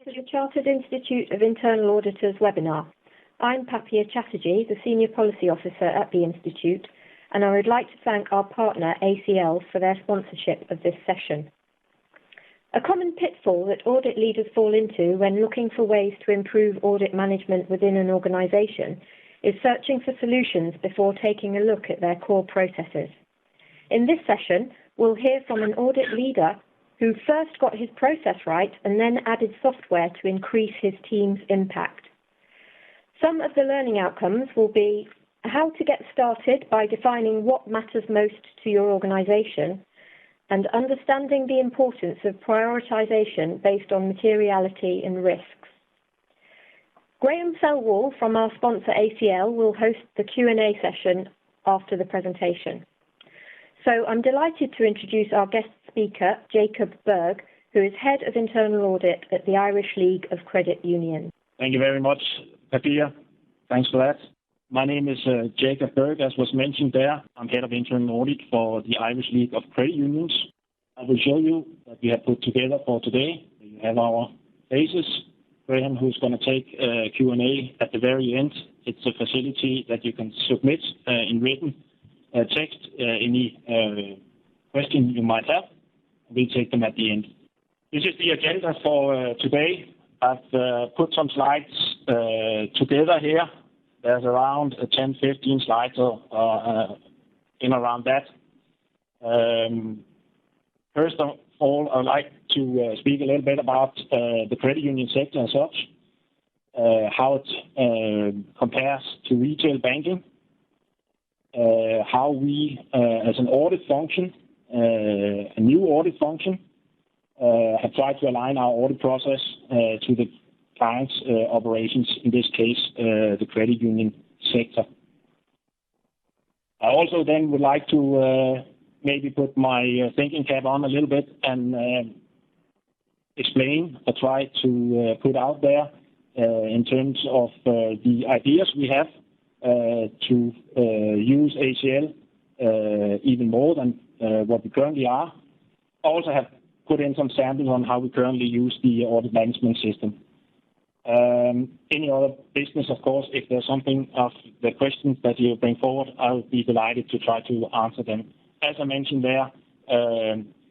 To the Chartered Institute of Internal Auditors webinar. I'm Papia Chatterjee, the Senior Policy Officer at the Institute, and I would like to thank our partner ACL for their sponsorship of this session. A common pitfall that audit leaders fall into when looking for ways to improve audit management within an organisation is searching for solutions before taking a look at their core processes. In this session, we'll hear from an audit leader who first got his process right and then added software to increase his team's impact. Some of the learning outcomes will be how to get started by defining what matters most to your organisation and understanding the importance of prioritisation based on materiality and risks. Graham Selwall from our sponsor ACL will host the Q&A session after the presentation. So I'm delighted to introduce our guest speaker, Jacob Berg, who is Head of Internal Audit at the Irish League of Credit Unions. Thank you very much, Papia. Thanks for that. My name is Jacob Berg, as was mentioned there. I'm Head of Internal Audit for the Irish League of Credit Unions. I will show you that we have put together for today. You have our faces. Graham, who's going to take Q&A at the very end. It's a facility that you can submit in written text, any question you might have. We'll take them at the end. This is the agenda for today. I've put some slides together here. There's around 10-15 slides in around that. First of all, I'd like to speak a little bit about the credit union sector as such, how it compares to retail banking, how we, as an audit function, a new audit function, have tried to align our audit process to the client's operations, in this case, the credit union sector. I also then would like to maybe put my thinking cap on a little bit and explain or try to put out there in terms of the ideas we have to use ACL even more than what we currently are. I also have put in some samples on how we currently use the audit management system. Any other business, of course, if there's something of the questions that you bring forward, I'll be delighted to try to answer them. As I mentioned there,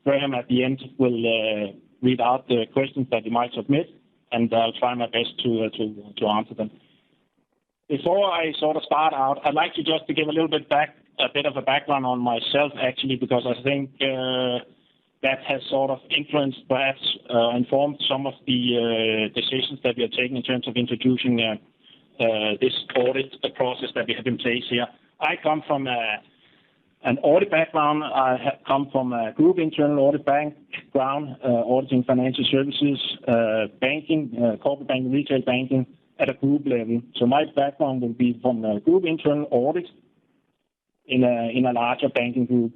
Graham at the end will read out the questions that you might submit, and I'll try my best to answer them. Before I sort of start out, I'd like to just to give a little bit of a background on myself, actually, because I think that has sort of influenced, perhaps informed some of the decisions that we are taking in terms of introducing this audit process that we have in place here. I come from an audit background. I have come from a group internal audit background, auditing financial services, banking, corporate banking, retail banking at a group level. So my background will be from a group internal audit in a larger banking group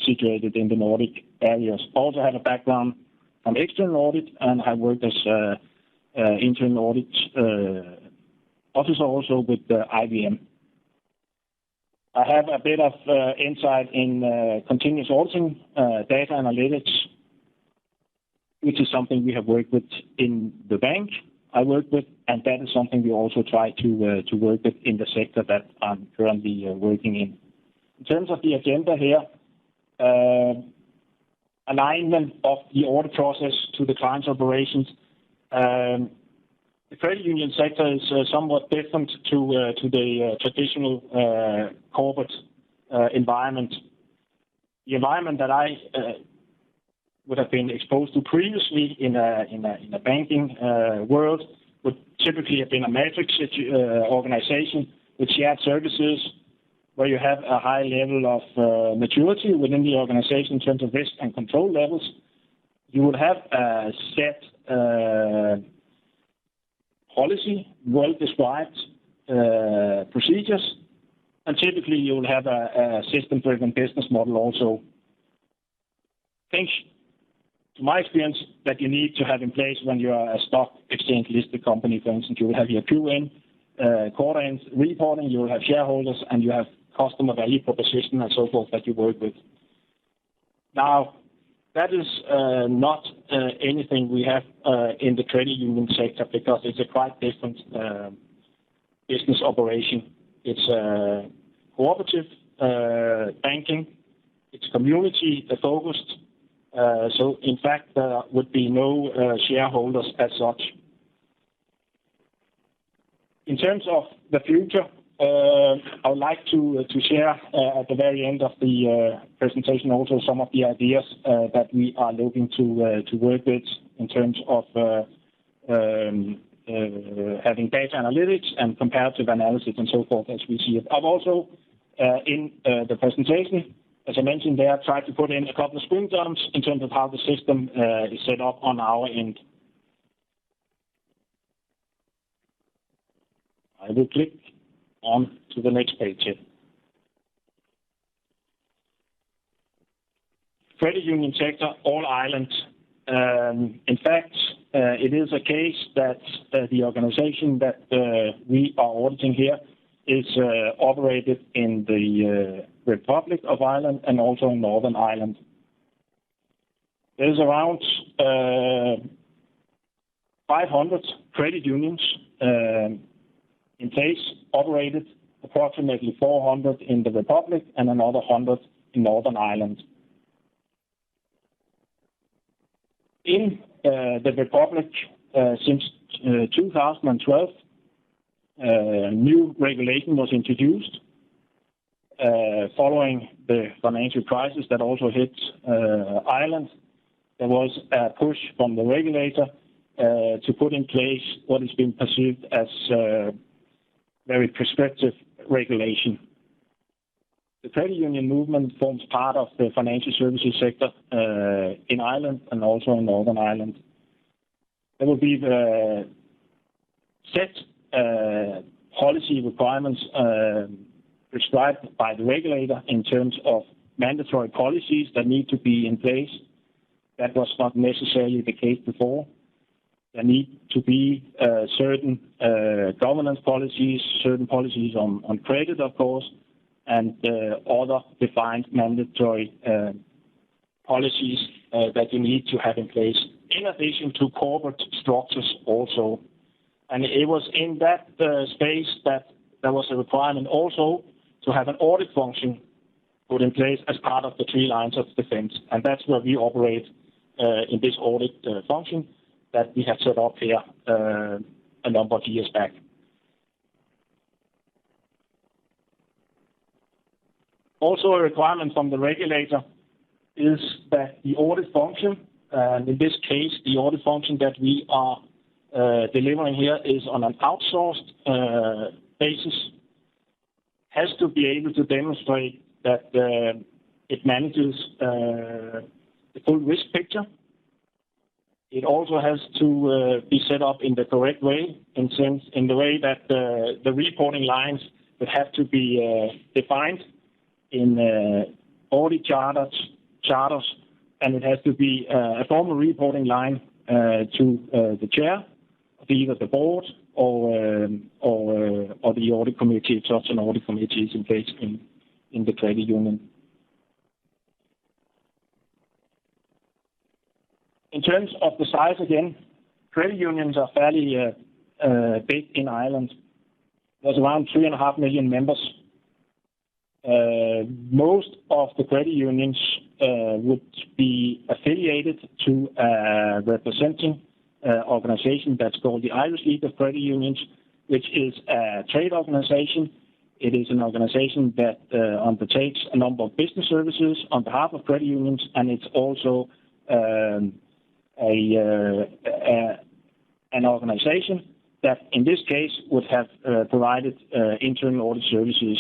situated in the Nordic areas. Also have a background from external audit, and I worked as internal audit officer also with IBM. I have a bit of insight in continuous auditing, data analytics, which is something we have worked with in the bank I work with, and that is something we also try to work with in the sector that I'm currently working in. In terms of the agenda here, alignment of the audit process to the client's operations. The credit union sector is somewhat different to the traditional corporate environment. The environment that I would have been exposed to previously in a banking world would typically have been a matrix organization with shared services, where you have a high level of maturity within the organization in terms of risk and control levels. You would have a set policy, well-described procedures, and typically you will have a system-driven business model also. Things, to my experience, that you need to have in place when you are a stock exchange listed company. For instance, you will have your QN, quarter-end reporting, you will have shareholders, and you have customer value proposition and so forth that you work with. Now, That is not anything we have in the credit union sector, because it's a quite different business operation. It's cooperative banking. It's community focused. So in fact, there would be no shareholders as such. In terms of the future, I would like to share at the very end of the presentation also some of the ideas that we are looking to work with in terms of having data analytics and comparative analysis and so forth as we see it. I've also in the presentation, as I mentioned there, tried to put in a couple of screenshots in terms of how the system is set up on our end. I will click on to the next page here. Credit union sector, all Ireland. In fact, it is a case that the organization that we are auditing here is operated in the Republic of Ireland and also in Northern Ireland. There's around 500 credit unions in place, operated, approximately 400 in the Republic and another 100 in Northern Ireland. In the Republic, since 2012, new regulation was introduced following the financial crisis that also hit Ireland. There was a push from the regulator to put in place what has been perceived as very prescriptive regulation. The credit union movement forms part of the financial services sector in Ireland and also in Northern Ireland. There will be the set policy requirements prescribed by the regulator in terms of mandatory policies that need to be in place. That was not necessarily the case before. There need to be certain governance policies, certain policies on credit, of course, and other defined mandatory policies that you need to have in place, in addition to corporate structures also. And it was in that space that there was a requirement also to have an audit function put in place as part of the 3 lines of defense. And that's where we operate in this audit function that we have set up here a number of years back. Also a requirement from the regulator is that the audit function, and in this case the audit function that we are delivering here is on an outsourced basis, has to be able to demonstrate that it manages the full risk picture. It also has to be set up in the correct way, in the way that the reporting lines would have to be defined in audit charters, and it has to be a formal reporting line to the chair of either the board or the audit committee, if such an audit committee is in place in the credit union. In terms of the size again, credit unions are fairly big in Ireland. There's around 3.5 million members. Most of the credit unions would be affiliated to a representing organization that's called the Irish League of Credit Unions, which is a trade organization. It is an organization that undertakes a number of business services on behalf of credit unions, and it's also an organization that in this case would have provided internal audit services.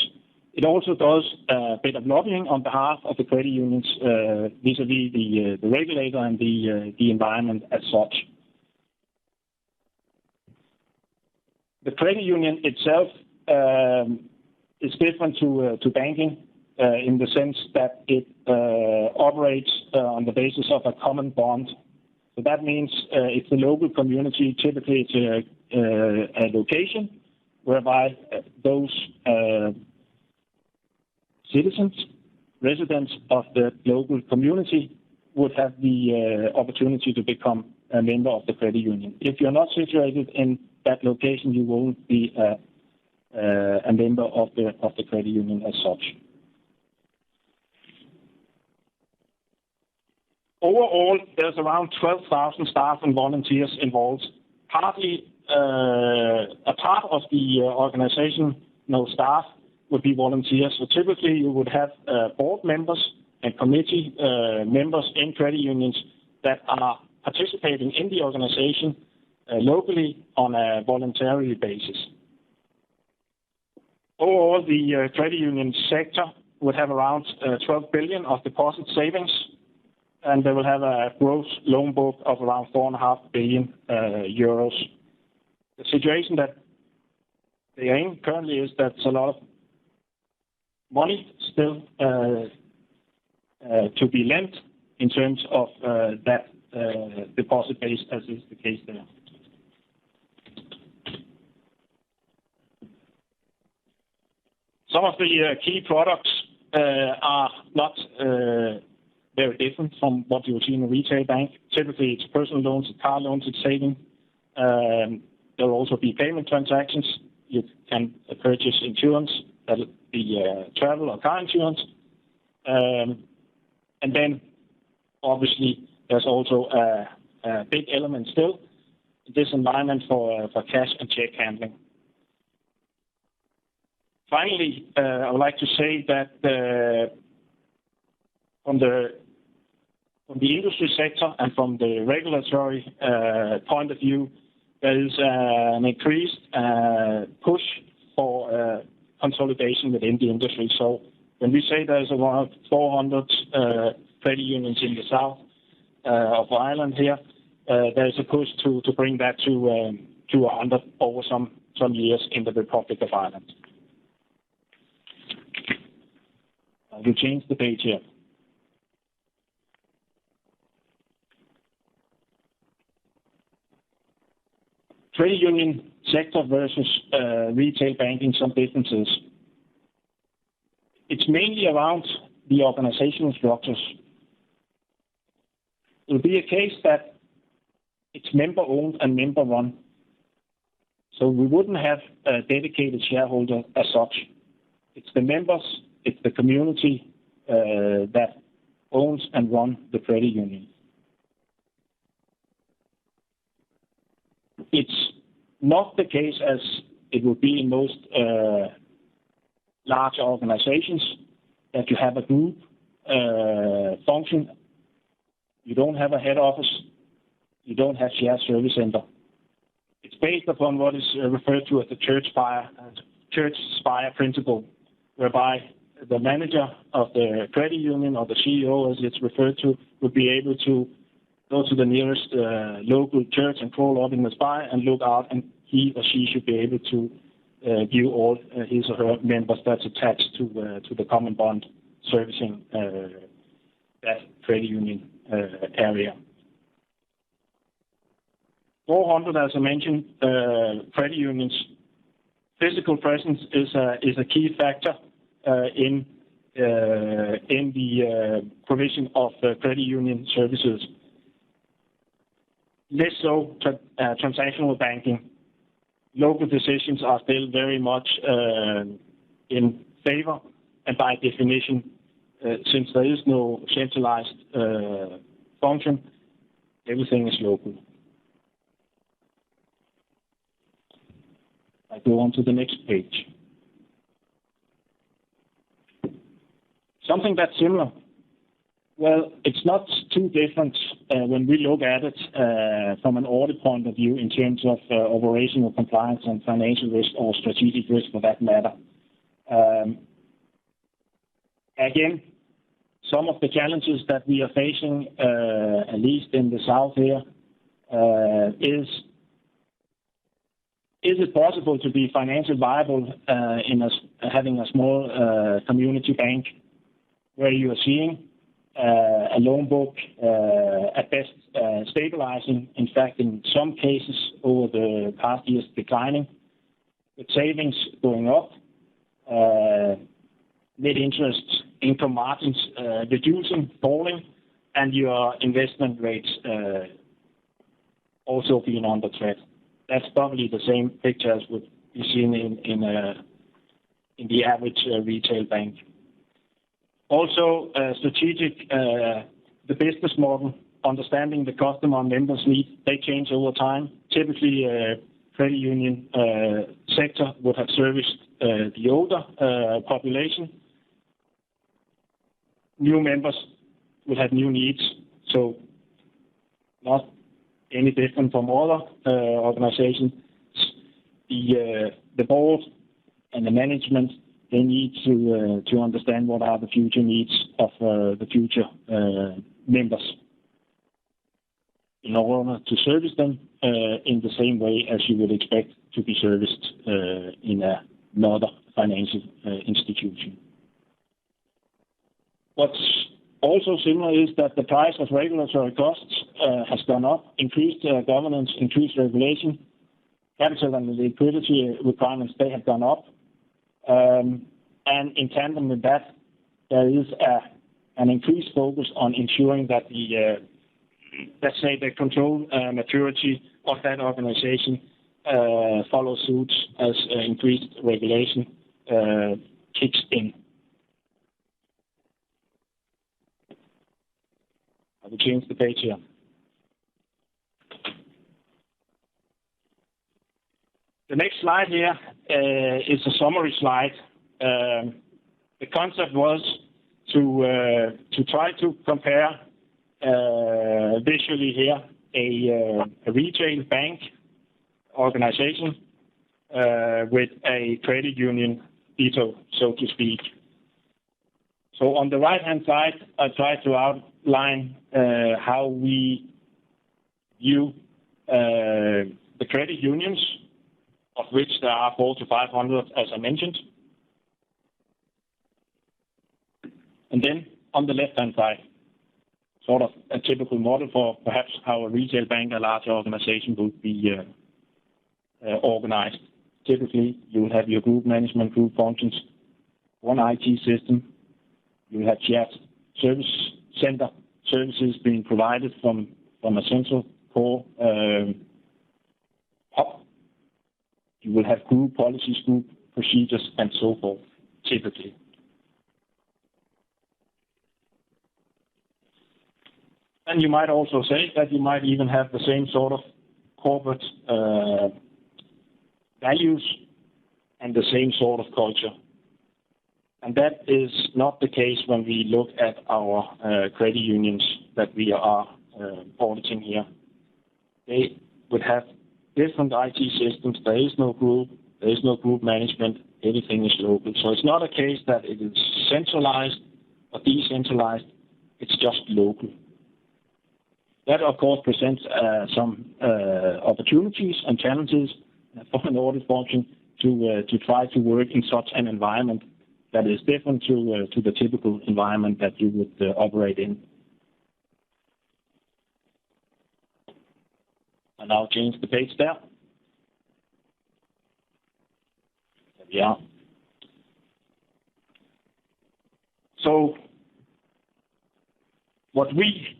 It also does a bit of lobbying on behalf of the credit unions vis-a-vis the regulator and the environment as such. The credit union itself is different to banking in the sense that it operates on the basis of a common bond. So that means it's the local community. Typically, it's a location whereby those citizens, residents of the local community, would have the opportunity to become a member of the credit union. If you're not situated in that location, you won't be a member of the credit union as such. Overall, there's around 12,000 staff and volunteers involved. Partly, a part of the organizational staff would be volunteers. So typically, you would have board members and committee members in credit unions that are participating in the organization locally on a voluntary basis. Overall, the credit union sector would have around 12 billion of deposit savings, and they will have a gross loan book of around 4.5 billion euros. The situation that they are in currently is that there's a lot of money still to be lent in terms of that deposit base, as is the case there. Some of the key products are not very different from what you will see in a retail bank. Typically, it's personal loans, it's car loans, it's saving. There will also be payment transactions. You can purchase insurance, that'll be travel or car insurance. And then, obviously, there's also a big element still in this environment for cash and check handling. Finally, I would like to say that from the industry sector and from the regulatory point of view, there is an increased push for consolidation within the industry. So when we say there's around 400 credit unions in the south of Ireland here, there's a push to bring that to 100 over some years in the Republic of Ireland. We'll change the page here. Credit union sector versus retail banking, some differences. It's mainly around the organizational structures. It will be a case that it's member-owned and member-run. So we wouldn't have a dedicated shareholder as such. It's the members, it's the community that owns and runs the credit union. It's not the case as it would be in most large organizations that you have a group function. You don't have a head office. You don't have shared service center. It's based upon what is referred to as the church spire principle, whereby the manager of the credit union or the CEO, as it's referred to, would be able to go to the nearest local church and crawl up in the spire and look out, and he or she should be able to view all his or her members that's attached to the common bond servicing that credit union area. 400, as I mentioned, credit unions. Physical presence is a key factor in the provision of credit union services. Less so transactional banking. Local decisions are still very much in favor, and by definition, since there is no centralized function, everything is local. I go on to the next page. Something that's similar. Well, it's not too different when we look at it from an audit point of view in terms of operational compliance and financial risk or strategic risk for that matter. Again, some of the challenges that we are facing, at least in the south here, is it possible to be financially viable in having a small community bank where you are seeing a loan book at best stabilizing, in fact in some cases over the past years declining, with savings going up, net interest income margins reducing, falling, and your investment rates also being under threat. That's probably the same picture as would be seen in the average retail bank. Also, strategic, the business model, understanding the customer and members' needs, they change over time. Typically, credit union sector would have serviced the older population. New members will have new needs, so not any different from other organizations. The board and the management, they need to understand what are the future needs of the future members in order to service them in the same way as you would expect to be serviced in another financial institution. What's also similar is that the price of regulatory costs has gone up, increased governance, increased regulation, capital and liquidity requirements, they have gone up. And in tandem with that, there is an increased focus on ensuring that the, let's say, the control maturity of that organization follows suit as increased regulation kicks in. I will change the page here. The next slide here is a summary slide. The concept was to try to compare visually here a retail bank organization with a credit union detail, so to speak. So on the right-hand side, I try to outline how we view the credit unions, of which there are 400 to 500, as I mentioned. And then on the left-hand side, sort of a typical model for perhaps how a retail bank, a larger organization, would be organized. Typically, you will have your group management, group functions, one IT system. You will have shared service center services being provided from a central core hub. You will have group policies, group procedures, and so forth, typically. And you might also say that you might even have the same sort of corporate values and the same sort of culture. And that is not the case when we look at our credit unions that we are auditing here. They would have different IT systems. There is no group. There is no group management. Everything is local. So it's not a case that it is centralized or decentralized. It's just local. That, of course, presents some opportunities and challenges for an audit function to try to work in such an environment that is different to the typical environment that you would operate in. And I'll change the page there. There we are. So what we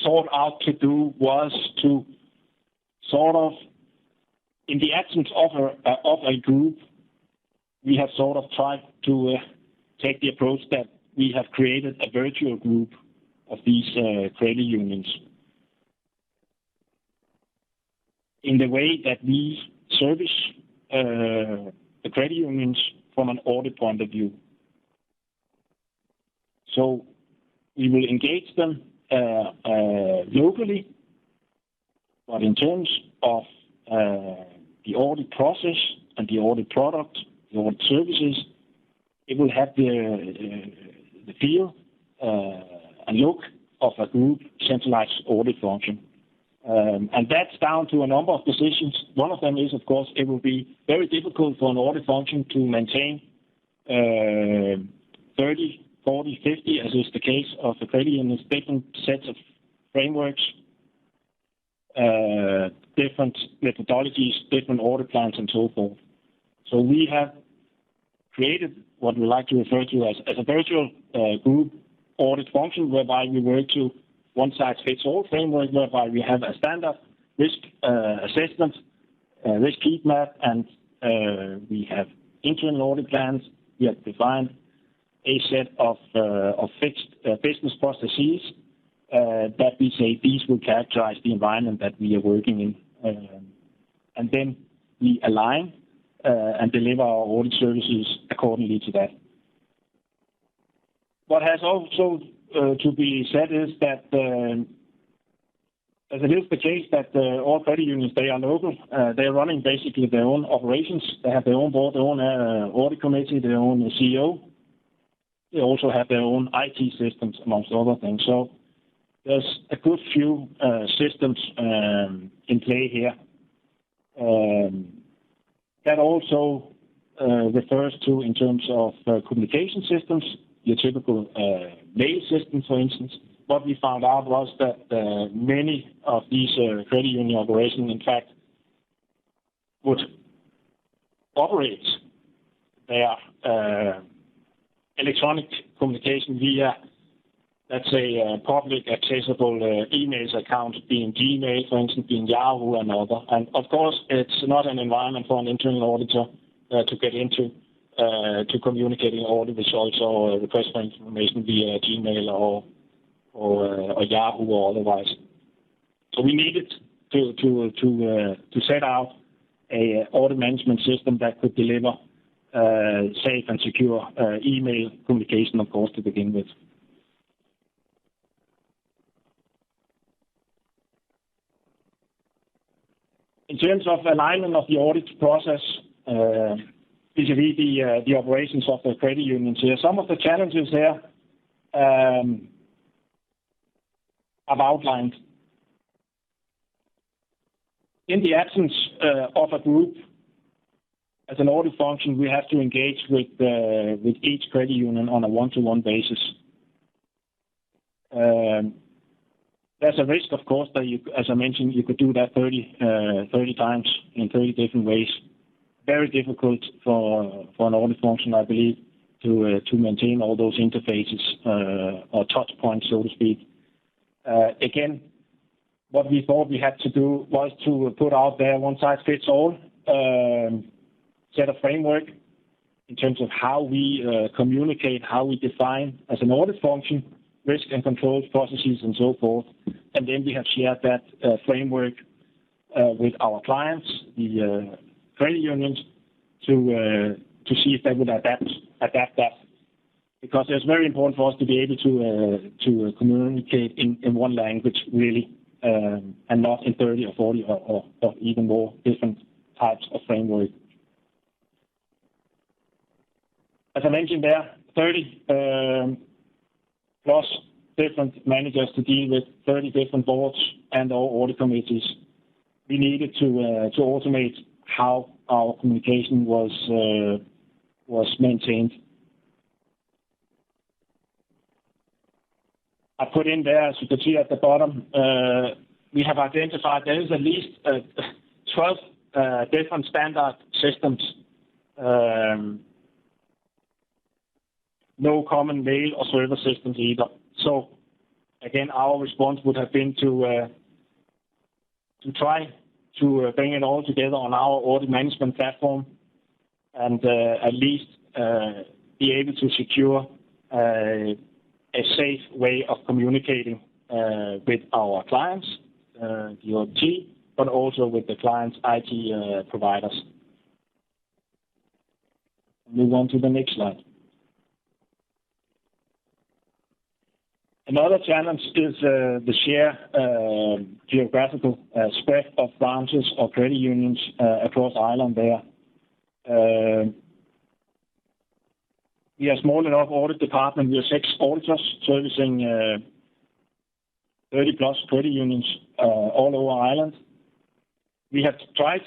sought out to do was to sort of, in the absence of a group, we have sort of tried to take the approach that we have created a virtual group of these credit unions in the way that we service the credit unions from an audit point of view. So we will engage them locally, but in terms of the audit process and the audit product, the audit services, it will have the feel and look of a group centralized audit function. And that's down to a number of decisions. One of them is, of course, it will be very difficult for an audit function to maintain 30, 40, 50, as is the case of the credit unions, different sets of frameworks, different methodologies, different audit plans, and so forth. So we have created what we like to refer to as a virtual group audit function whereby we work to one-size-fits-all framework, whereby we have a standard risk assessment, risk heat map, and we have internal audit plans. We have defined a set of fixed business processes that we say these will characterize the environment that we are working in. And then we align and deliver our audit services accordingly to that. What has also to be said is that as it is the case that all credit unions, they are local. They are running basically their own operations. They have their own board, their own audit committee, their own CEO. They also have their own IT systems, amongst other things. So there's a good few systems in play here. That also refers to, in terms of communication systems, your typical mail system, for instance. What we found out was that many of these credit union operations, in fact, would operate their electronic communication via, let's say, public accessible emails accounts, being Gmail, for instance, being Yahoo and other. And of course, it's not an environment for an internal auditor to get into, to communicating audit results or request for information via Gmail or Yahoo or otherwise. So we needed to set out a audit management system that could deliver safe and secure email communication, of course, to begin with. In terms of alignment of the audit process vis-a-vis the operations of the credit unions here, some of the challenges here I've outlined. In the absence of a group, as an audit function, we have to engage with each credit union on a one-to-one basis. There's a risk, of course, that you, as I mentioned, you could do that 30 times in 30 different ways. Very difficult for an audit function, I believe, to maintain all those interfaces or touch points, so to speak. Again, what we thought we had to do was to put out there one-size-fits-all set of framework in terms of how we communicate, how we define as an audit function, risk and controls processes and so forth. And then we have shared that framework with our clients, the credit unions, to see if they would adapt that. Because it's very important for us to be able to communicate in one language, really, and not in 30 or 40 or even more different types of framework. As I mentioned there, 30 plus different managers to deal with, 30 different boards and all audit committees. We needed to automate how our communication was maintained. I put in there, as you can see at the bottom, we have identified there is at least 12 different standard systems. No common mail or server systems either. So, again, our response would have been to try to bring it all together on our audit management platform, and at least be able to secure a safe way of communicating with our clients, the OT, but also with the client's IT providers. Move on to the next slide. Another challenge is the sheer geographical spread of branches or credit unions across Ireland there. We are a small enough audit department. We are 6 auditors servicing 30 plus credit unions all over Ireland. We have tried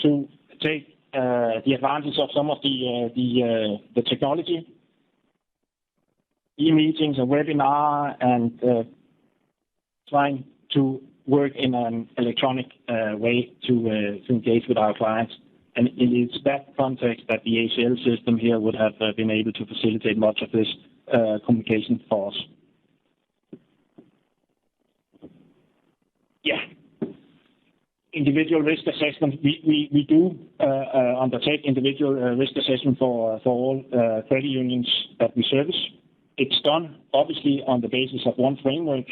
to take the advantage of some of the technology, e-meetings, a webinar, and trying to work in an electronic way to engage with our clients. And it is that context that the ACL system here would have been able to facilitate much of this communication for us. individual risk assessment. We do undertake individual risk assessment for all credit unions that we service. It's done obviously on the basis of one framework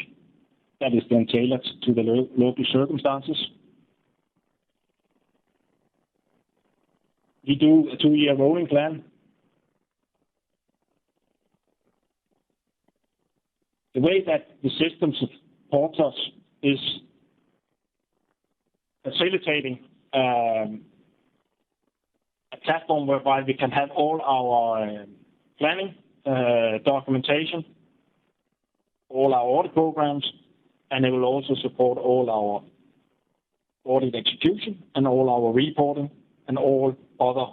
that is then tailored to the local circumstances. We do a 2-year rolling plan. The way that the system supports us is facilitating a platform whereby we can have all our planning, documentation, all our audit programs, and it will also support all our audit execution and all our reporting and all other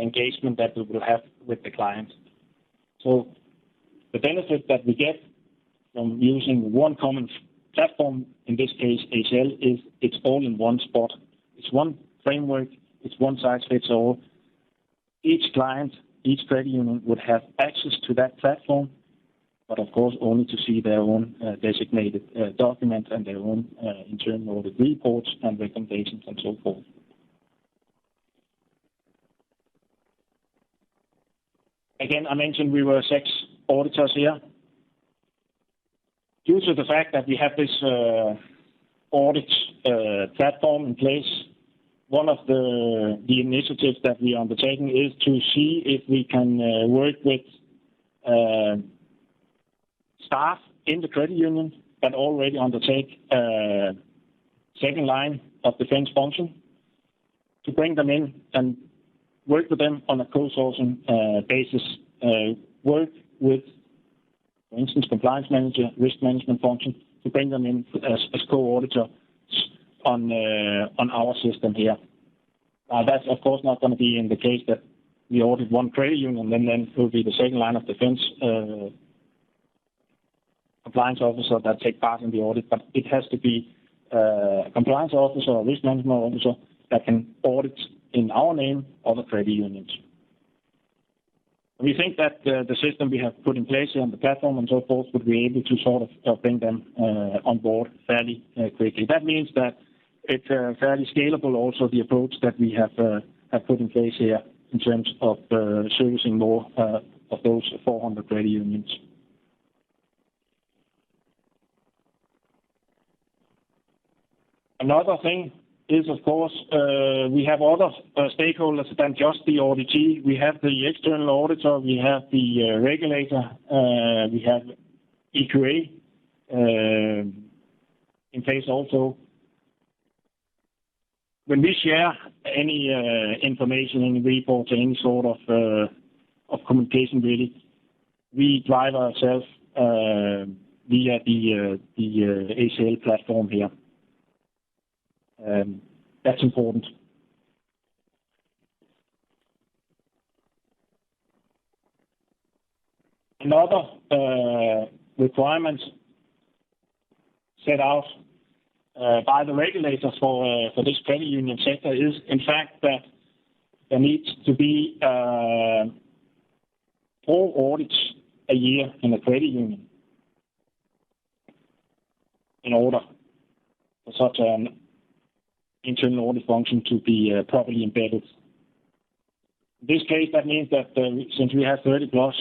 engagement that we will have with the client. So the benefit that we get from using one common platform, in this case ACL, is it's all in one spot. It's one framework, it's one size fits all. Each client, each credit union would have access to that platform, but of course only to see their own designated documents and their own internal audit reports and recommendations and so forth. Again, I mentioned we were 6 auditors here. Due to the fact that we have this audit platform in place, one of the initiatives that we are undertaking is to see if we can work with staff in the credit union that already undertake second line of defense function, to bring them in and work with them on a co-sourcing basis, work with, for instance, compliance manager, risk management function, to bring them in as co-auditors on our system here. That's of course not going to be in the case that we audit one credit union, and then it will be the second line of defense compliance officer that take part in the audit, but it has to be a compliance officer or risk management officer that can audit in our name other credit unions. We think that the system we have put in place here on the platform and so forth would be able to sort of bring them on board fairly quickly. That means that it's fairly scalable also, the approach that we have put in place here in terms of servicing more of those 400 credit unions. Another thing is, of course, we have other stakeholders than just the auditee. We have the external auditor, we have the regulator, we have EQA in place also. When we share any information, any reports, any sort of communication, really, we drive ourselves via the ACL platform here. That's important. Another requirement set out by the regulators for this credit union sector is, in fact, that there needs to be 4 audits a year in a credit union in order for such an internal audit function to be properly embedded. In this case, that means that since we have 30 plus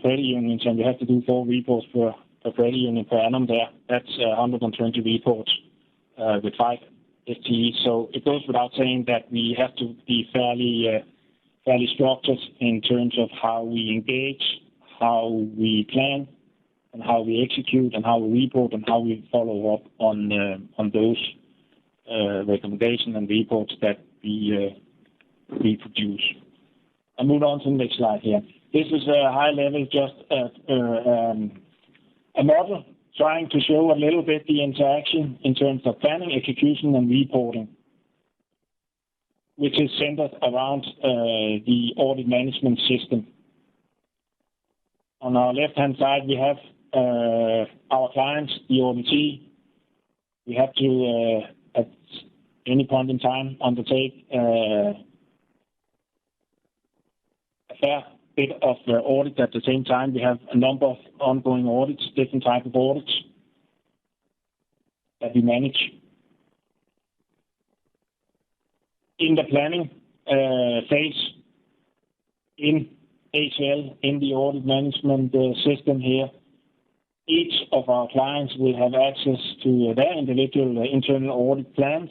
credit unions and we have to do 4 reports per credit union per annum there, that's 120 reports with 5 FTEs. So it goes without saying that we have to be fairly structured in terms of how we engage, how we plan, and how we execute, and how we report, and how we follow up on those recommendations and reports that we produce. I'll move on to the next slide here. This is a high level, just a model trying to show a little bit the interaction in terms of planning, execution, and reporting, which is centered around the audit management system. On our left-hand side, we have our clients, the auditee. We have to, at any point in time, undertake a fair bit of audit at the same time. We have a number of ongoing audits, different type of audits that we manage. in the planning phase in ACL, in the audit management system here. Each of our clients will have access to their individual internal audit plans.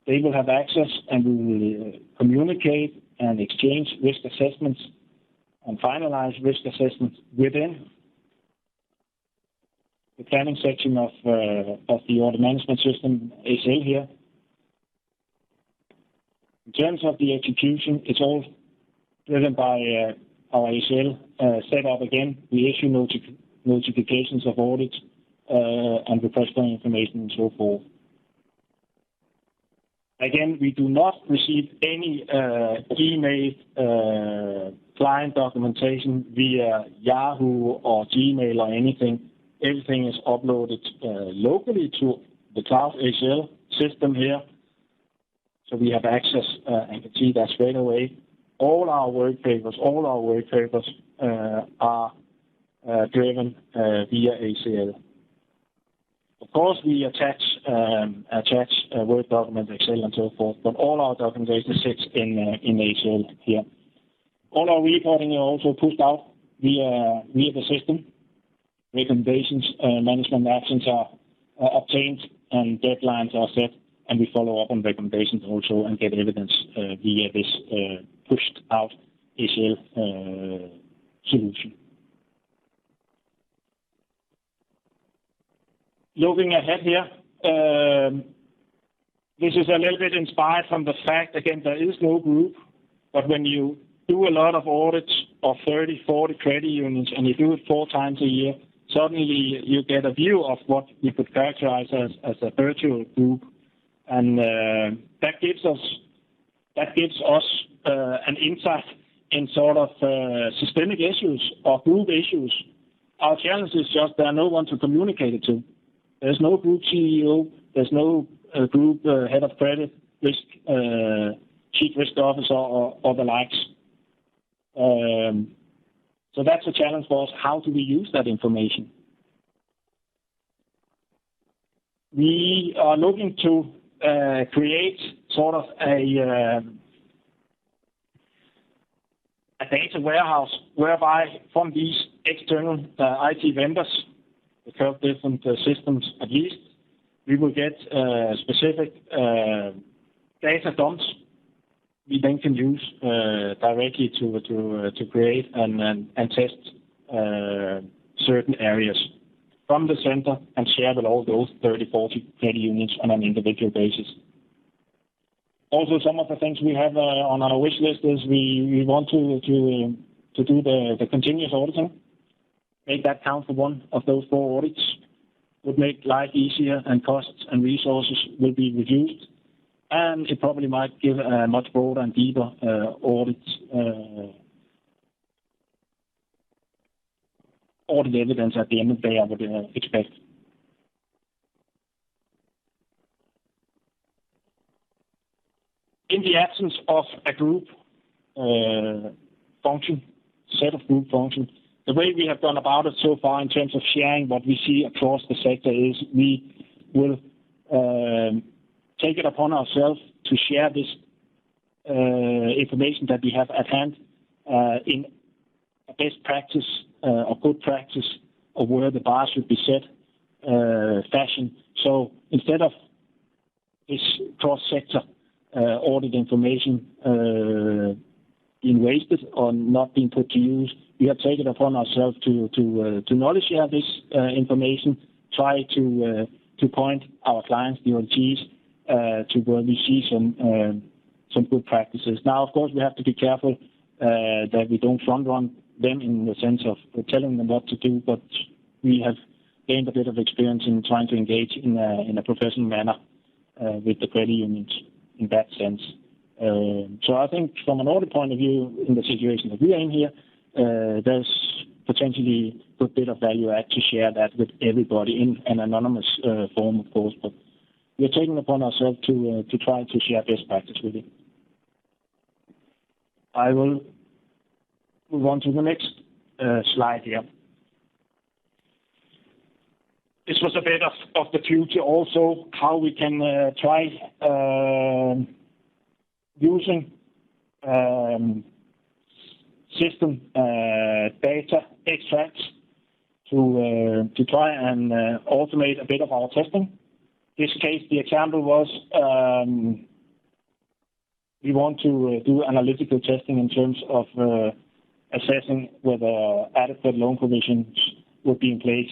They will have access, and we will communicate and exchange risk assessments and finalize risk assessments within the planning section of the audit management system, ACL here. In terms of the execution, it's all driven by our ACL setup again. We issue notifications of audits and request for information and so forth. Again, we do not receive any email client documentation via Yahoo or Gmail or anything. Everything is uploaded locally to the cloud ACL system here. So we have access and can see that straight away. All our work papers are driven via ACL. Of course, we attach Word documents, Excel, and so forth, but all our documentation sits in ACL here. All our reporting is also pushed out via the system. Recommendations, management actions are obtained, and deadlines are set, and we follow up on recommendations also and get evidence via this pushed out ACL solution. Looking ahead here, this is a little bit inspired from the fact, again, there is no group, but when you do a lot of audits of 30, 40 credit unions and you do it 4 times a year, suddenly you get a view of what you could characterize as a virtual group. And that gives us an insight in sort of systemic issues or group issues. Our challenge is just there are no one to communicate it to. There's no group CEO. There's no group head of credit risk, chief risk officer, or the likes. So that's a challenge for us. How do we use that information? We are looking to create sort of a data warehouse whereby from these external IT vendors, the 12 different systems at least, we will get specific data dumps we then can use directly to create and test certain areas from the center and share with all those 30, 40 credit unions on an individual basis. Also, some of the things we have on our wish list is we want to do the continuous auditing, make that count for one of those 4 audits, would make life easier, and costs and resources will be reduced. And it probably might give a much broader and deeper audit evidence at the end of the day, I would expect. In the absence of a group function, set of group functions, the way we have gone about it so far in terms of sharing what we see across the sector is we will take it upon ourselves to share this information that we have at hand in a best practice or good practice of where the bar should be set fashion. So instead of this cross-sector audit information being wasted or not being put to use, we have taken it upon ourselves to knowledge share this information, try to point our clients, the OLTs, to where we see some good practices. Now, of course, we have to be careful that we don't front run them in the sense of telling them what to do, but we have gained a bit of experience in trying to engage in a professional manner with the credit unions in that sense. So I think from an audit point of view, in the situation that we are in here, there's potentially a good bit of value add to share that with everybody in an anonymous form, of course, but we are taking upon ourselves to try to share best practice with it. I will move on to the next slide here. This was a bit of the future also, how we can try using system data extracts to try and automate a bit of our testing. This case, the example was we want to do analytical testing in terms of assessing whether adequate loan provisions would be in place.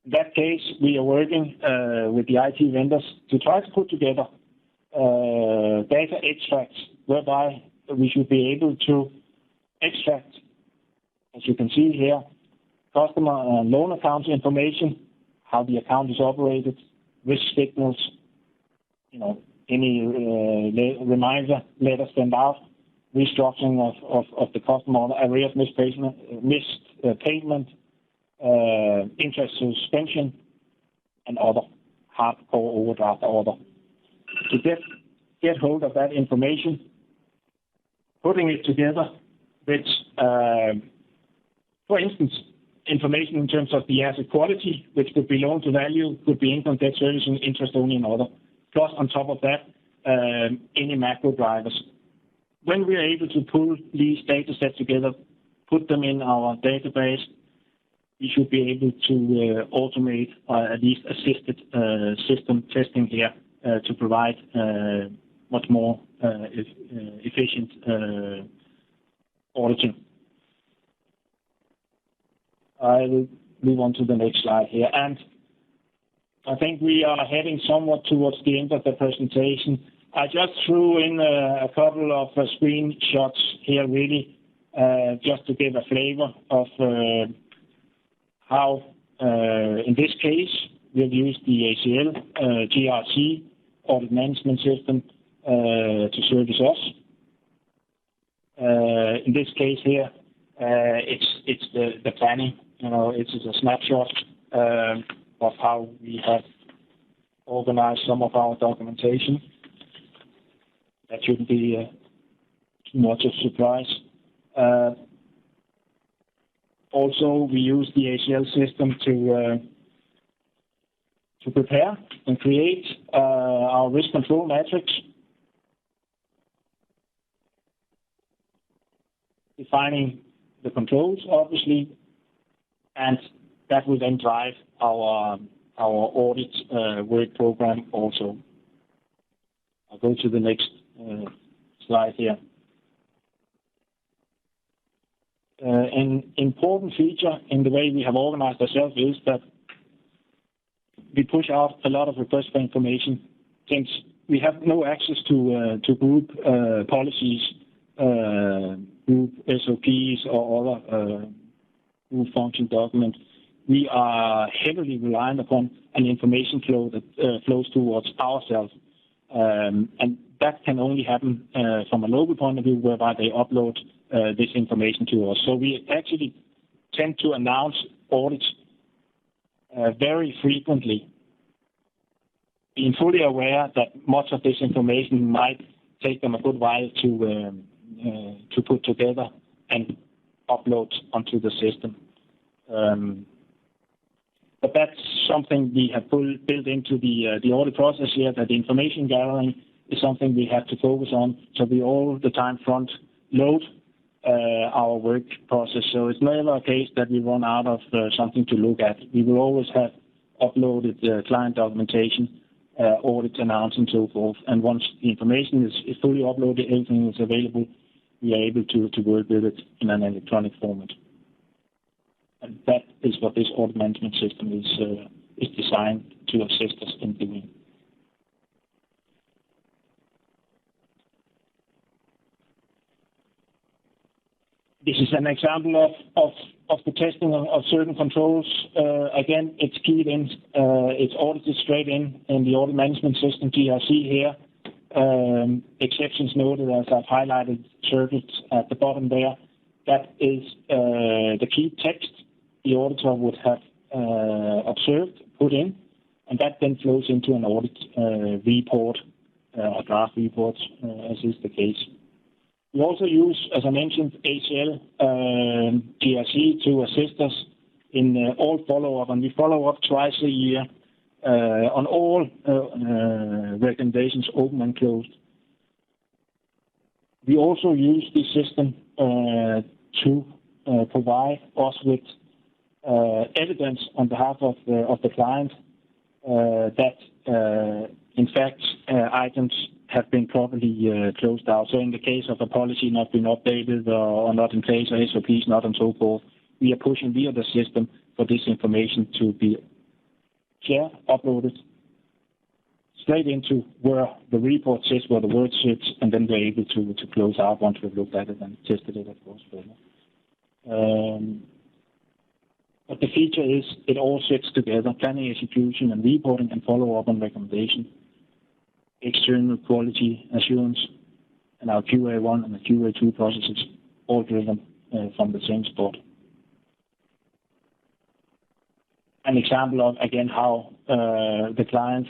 In that case, we are working with the IT vendors to try to put together data extracts whereby we should be able to extract, as you can see here, customer and loan account information, how the account is operated, risk signals, any reminder letters sent out, restructuring of the customer, arrears, missed payment, interest suspension, and other hardcore overdraft order. To get hold of that information, putting it together with, for instance, information in terms of the asset quality, which could be loan to value, could be income, debt servicing, interest only, and other. Plus, on top of that, any macro drivers. When we are able to pull these data sets together, put them in our database, we should be able to automate or at least assisted system testing here to provide much more efficient auditing. I will move on to the next slide here. And I think we are heading somewhat towards the end of the presentation. I just threw in a couple of screenshots here, really, just to give a flavor of how, in this case, we've used the ACL GRC audit management system to service us. In this case here, it's the planning. It's a snapshot of how we have organized some of our documentation. That shouldn't be too much of a surprise. Also, we use the ACL system to prepare and create our risk control matrix, defining the controls, obviously, and that will then drive our audit work program also. I'll go to the next slide here. An important feature in the way we have organized ourselves is that we push out a lot of requests for information, since we have no access to group policies, group SOPs, or other group function documents. We are heavily reliant upon an information flow that flows towards ourselves. And that can only happen from a local point of view, whereby they upload this information to us. So we actually tend to announce audits very frequently, being fully aware that much of this information might take them a good while to put together and upload onto the system. But that's something we have built into the audit process here, that the information gathering is something we have to focus on, so we all the time front load our work process. So it's never a case that we run out of something to look at. We will always have uploaded client documentation, audits announced, and so forth. And once the information is fully uploaded, everything is available, we are able to work with it in an electronic format. And that is what this audit management system is designed to assist us in doing. This is an example of the testing of certain controls. Again, it's keyed in, it's audited straight in the audit management system, GRC here. Exceptions noted, as I've highlighted, circled at the bottom there. That is the key text the auditor would have observed, put in, and that then flows into an audit report, or draft report, as is the case. We also use, as I mentioned, ACL GRC to assist us in all follow-up, and we follow up twice a year on all recommendations, open and closed. We also use this system to provide us with evidence on behalf of the client that, in fact, items have been properly closed out. So in the case of a policy not being updated or not in place, or SOPs not and so forth, we are pushing via the system for this information to be shared, uploaded straight into where the report sits, where the word sits, and then we're able to close out once we've looked at it and tested it, of course, further. But the feature is it all sits together, planning, execution, and reporting, and follow-up on recommendation, external quality assurance, and our QA1 and the QA2 processes, all driven from the same spot. An example of, again, how the client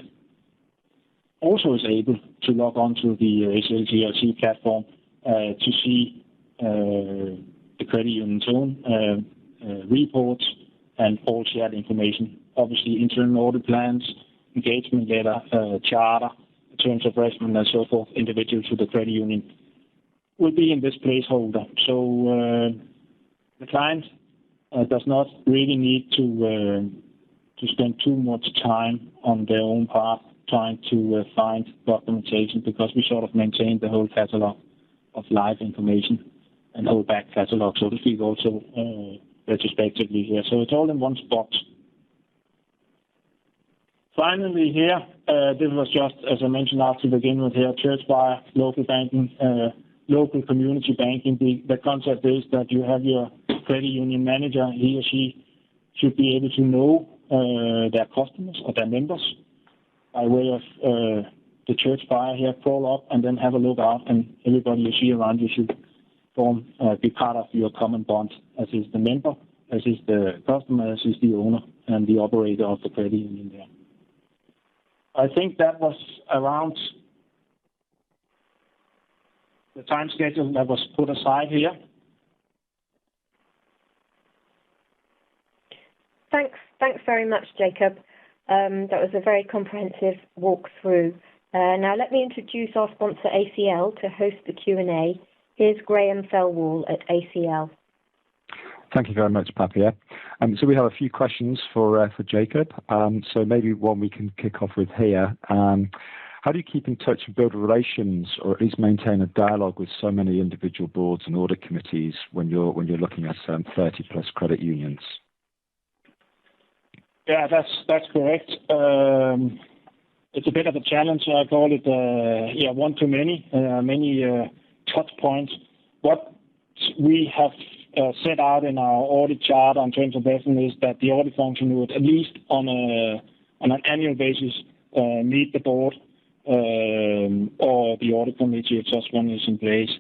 also is able to log on to the ACL IIA platform to see the credit union's own reports and all shared information. Obviously, internal audit plans, engagement letter, charter, terms of reference, and so forth, individual to the credit union, will be in this placeholder. So the client does not really need to spend too much time on their own part trying to find documentation, because we sort of maintain the whole catalog of live information and whole back catalog, so to speak, also retrospectively here. So it's all in one spot. Finally here, this was just, as I mentioned to begin with here, church buyer, local banking, local community banking. The concept is that you have your credit union manager, he or she should be able to know their customers or their members by way of the church buyer here, crawl up and then have a look out, and everybody you see around you should be part of your common bond, as is the member, as is the customer, as is the owner and the operator of the credit union there. I think that was around the time schedule that was put aside here. Thanks very much, Jacob. That was a very comprehensive walkthrough. Now let me introduce our sponsor ACL to host the Q&A. Here's Graham Fellwall at ACL. Thank you very much, Papia. So we have a few questions for Jacob. So maybe one we can kick off with here. How do you keep in touch and build relations, or at least maintain a dialogue with so many individual boards and audit committees when you're looking at 30 plus credit unions? Yeah, that's correct. It's a bit of a challenge. I call it one to many, touch points. What we have set out in our audit chart on terms of reference is that the audit function would, at least on an annual basis, meet the board or the audit committee if such one is in place.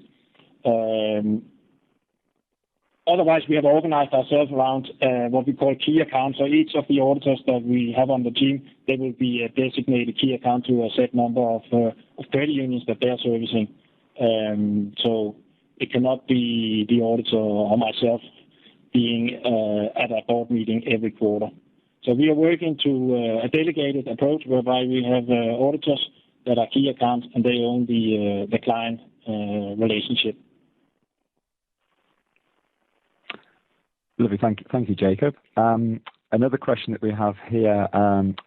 Otherwise, we have organized ourselves around what we call key accounts. So each of the auditors that we have on the team, they will be a designated key account to a set number of credit unions that they're servicing. So it cannot be the auditor or myself being at a board meeting every quarter. So we are working to a delegated approach whereby we have auditors that are key accounts and they own the client relationship. Lovely, thank you, Jacob. Another question that we have here,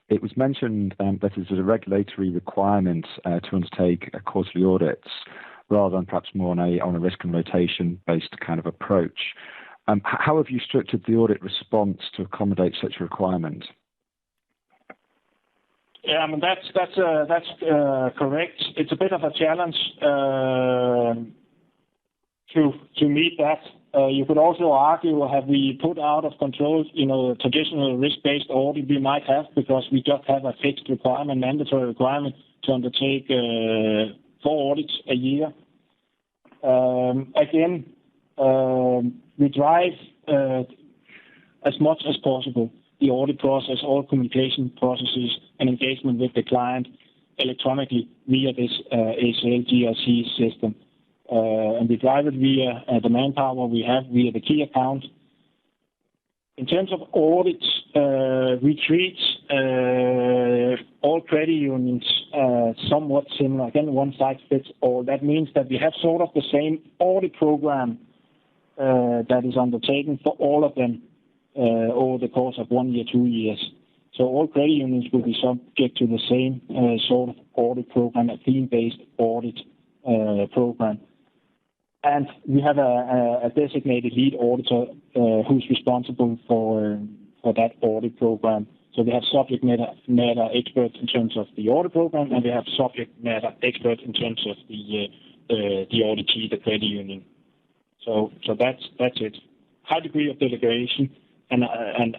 it was mentioned that it's a regulatory requirement to undertake quarterly audits rather than perhaps more on a risk and rotation based kind of approach. How have you structured the audit response to accommodate such a requirement? Yeah, I mean, that's correct. It's a bit of a challenge to meet that. You could also argue, have we put out of control, traditional risk-based audit? We might have, because we just have a fixed requirement, mandatory requirement to undertake 4 audits a year. Again, we drive as much as possible the audit process, all communication processes and engagement with the client electronically via this ACL GRC system. And we drive it via the manpower we have via the key account. In terms of audits, we treat all credit unions somewhat similar. Again, one size fits all. That means that we have sort of the same audit program that is undertaken for all of them over the course of 1 year, 2 years. So all credit unions will be subject to the same sort of audit program, a theme-based audit program. And we have a designated lead auditor who's responsible for that audit program. So we have subject matter experts in terms of the audit program, and we have subject matter experts in terms of the auditee, the credit union. So that's it. High degree of delegation and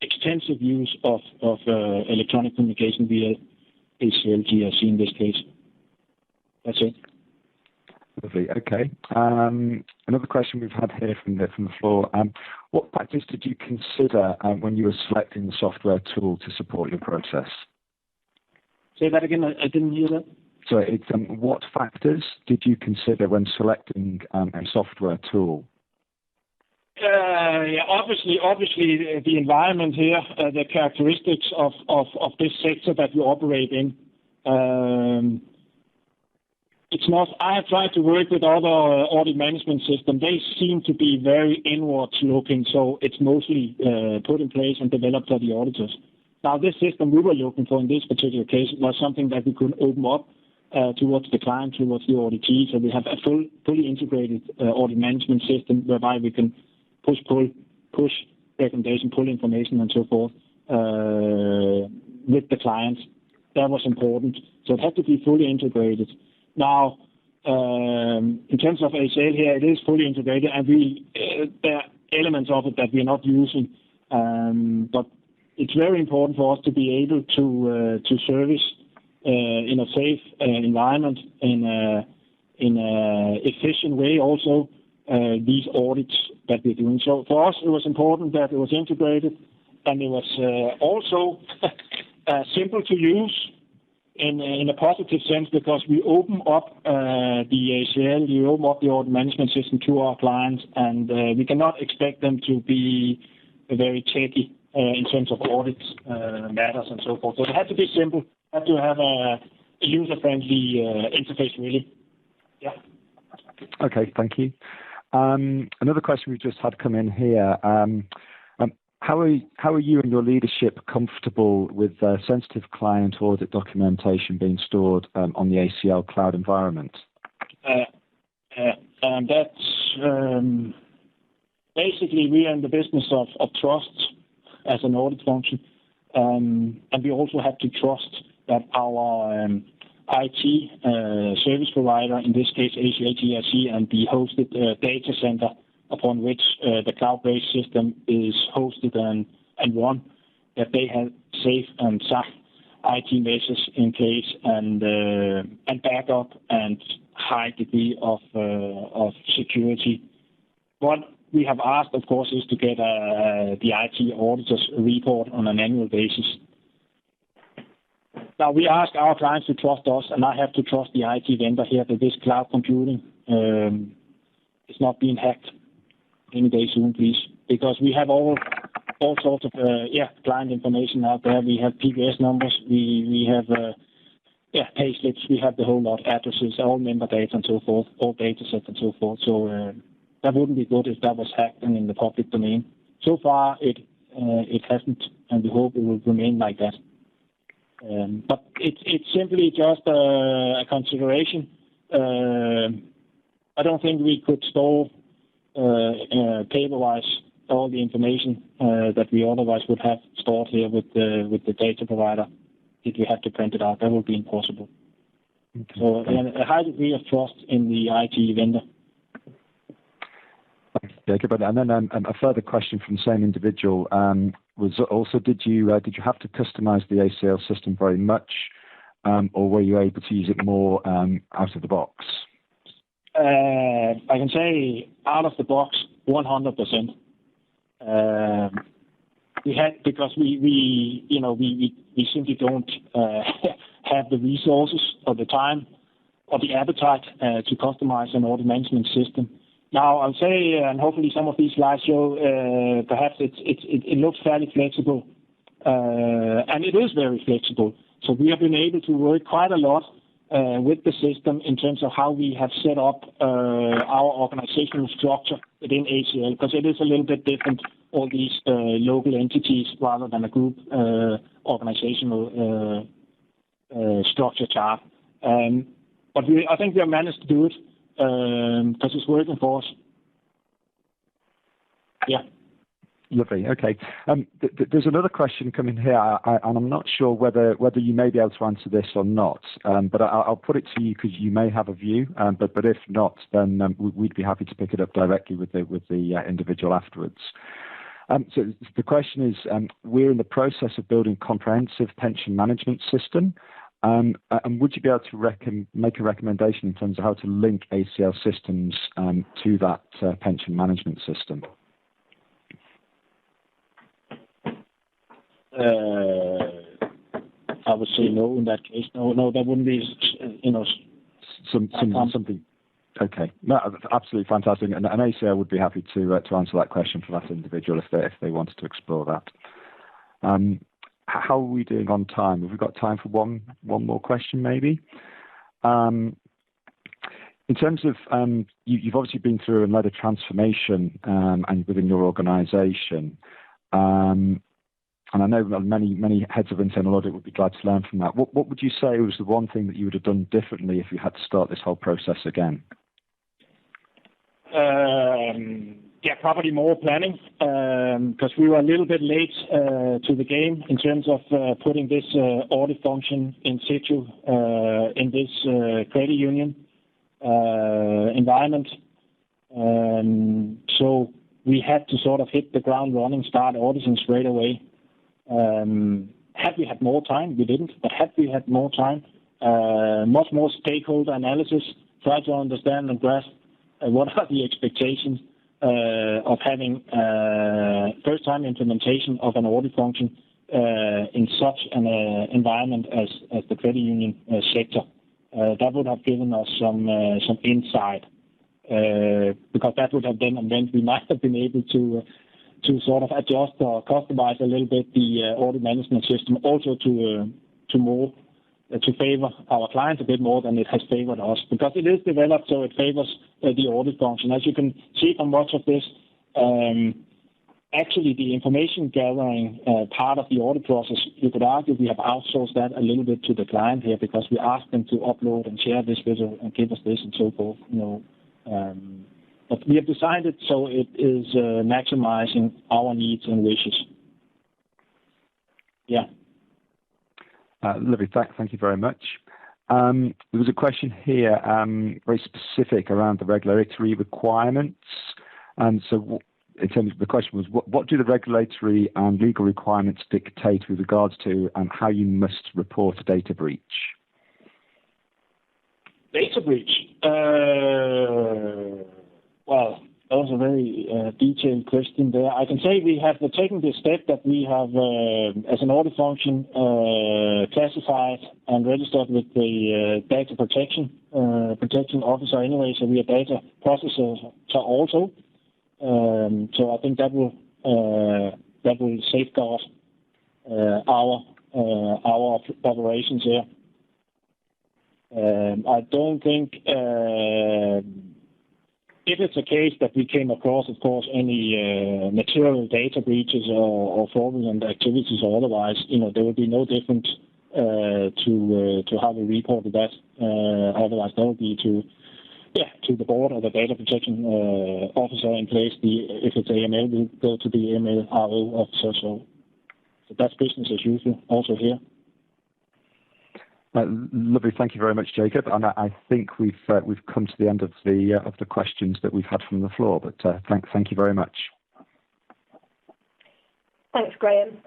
extensive use of electronic communication via ACL IIA in this case. That's it. Lovely. Okay. Another question we've had here from the floor. What factors did you consider when you were selecting the software tool to support your process? Say that again. I didn't hear that. So, what factors did you consider when selecting a software tool? Obviously, the environment here, the characteristics of this sector that we operate in. It's not. I have tried to work with other audit management systems. They seem to be very inwards looking, so it's mostly put in place and developed for the auditors. Now, this system we were looking for in this particular case was something that we could open up towards the client, towards the auditee. So we have a fully integrated audit management system whereby we can push recommendation, pull information, and so forth with the clients. That was important. So it had to be fully integrated. Now, in terms of ACL here, it is fully integrated, and there are elements of it that we are not using. But it's very important for us to be able to service in a safe environment, in a efficient way also these audits that we're doing. So for us, it was important that it was integrated, and it was also simple to use in a positive sense, because we open up the ACL, we open up the audit management system to our clients, and we cannot expect them to be very techy in terms of audit matters and so forth. So it had to be simple, had to have a user-friendly interface, really. Yeah. Okay, thank you. Another question we've just had come in here. How are you and your leadership comfortable with sensitive client audit documentation being stored on the ACL cloud environment? That's basically, we are in the business of trust as an audit function, and we also have to trust that our IT service provider, in this case ACL IIA, and the hosted data center upon which the cloud-based system is hosted and run, that they have safe and sound IT measures in place and backup and high degree of security. What we have asked, of course, is to get the IT auditor's report on an annual basis. Now, we ask our clients to trust us, and I have to trust the IT vendor here that this cloud computing is not being hacked any day soon, please, because we have all sorts of client information out there. We have PBS numbers, we have pay slips, we have the whole lot, addresses, all member data and so forth, all data sets and so forth. So that wouldn't be good if that was hacked and in the public domain. So far, it hasn't, and we hope it will remain like that. But it's simply just a consideration. I don't think we could store paper-wise all the information that we otherwise would have stored here with the data provider if we had to print it out. That would be impossible. Okay. So a high degree of trust in the IT vendor. Thanks, Jacob. And then a further question from the same individual was also, did you have to customize the ACL system very much, or were you able to use it more out of the box? I can say out of the box, 100%. We had, because we simply don't have the resources or the time or the appetite to customize an audit management system Now, I'll say, and hopefully some of these slides show, perhaps it looks fairly flexible, and it is very flexible. So we have been able to work quite a lot with the system in terms of how we have set up our organizational structure within ACL, because it is a little bit different, all these local entities rather than a group organizational structure chart. But I think we have managed to do it because it's working for us. Yeah. Lovely. Okay. There's another question coming here, and I'm not sure whether you may be able to answer this or not. But I'll put it to you because you may have a view. But if not, then we'd be happy to pick it up directly with the individual afterwards. So the question is, we're in the process of building a comprehensive pension management system. And would you be able to make a recommendation in terms of how to link ACL systems to that pension management system? I would say no in that case. No, that wouldn't be, something. Okay, no, absolutely fantastic. And ACL would be happy to answer that question for that individual if they wanted to explore that. How are we doing on time? Have we got time for one more question, maybe? In terms of, you've obviously been through and led a transformation and within your organisation. And I know many heads of internal audit would be glad to learn from that. What would you say was the one thing that you would have done differently if you had to start this whole process again? Probably more planning, because we were a little bit late to the game in terms of putting this audit function in situ in this credit union environment. So we had to sort of hit the ground running, start auditing straight away. Had we had more time, we didn't, but had we had more time, much more stakeholder analysis, try to understand and grasp what are the expectations of having first-time implementation of an audit function in such an environment as the credit union sector. That would have given us some insight, because that would have then meant we might have been able to sort of adjust or customize a little bit the audit management system also to favor our clients a bit more than it has favored us, because it is developed so it favors the audit function. As you can see from much of this, actually the information gathering part of the audit process, you could argue we have outsourced that a little bit to the client here, because we ask them to upload and share this video and give us this and so forth. But we have designed it so it is maximizing our needs and wishes. Yeah. Lovely. Thank you very much. There was a question here, very specific around the regulatory requirements. And so in terms of the question was, what do the regulatory and legal requirements dictate with regards to how you must report a data breach? Data breach? Well, that was a very detailed question there. I can say we have taken the step that we have, as an audit function, classified and registered with the data protection officer anyway, so we are data processors also. So I think that will safeguard our operations here. I don't think. If it's a case that we came across, of course, any material data breaches or fraudulent activities or otherwise, there would be no difference to how we reported that. Otherwise, that would be to the board or the data protection officer in place. If it's AML, we'll go to the AML RO officer. So that's business as usual also here. Lovely, thank you very much, Jacob. And I think we've come to the end of the questions that we've had from the floor. But thank you very much. Thanks, Graham.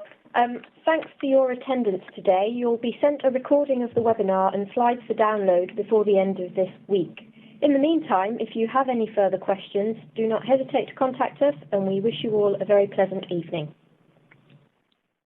Thanks for your attendance today. You'll be sent a recording of the webinar and slides for download before the end of this week. In the meantime, if you have any further questions, do not hesitate to contact us, and we wish you all a very pleasant evening.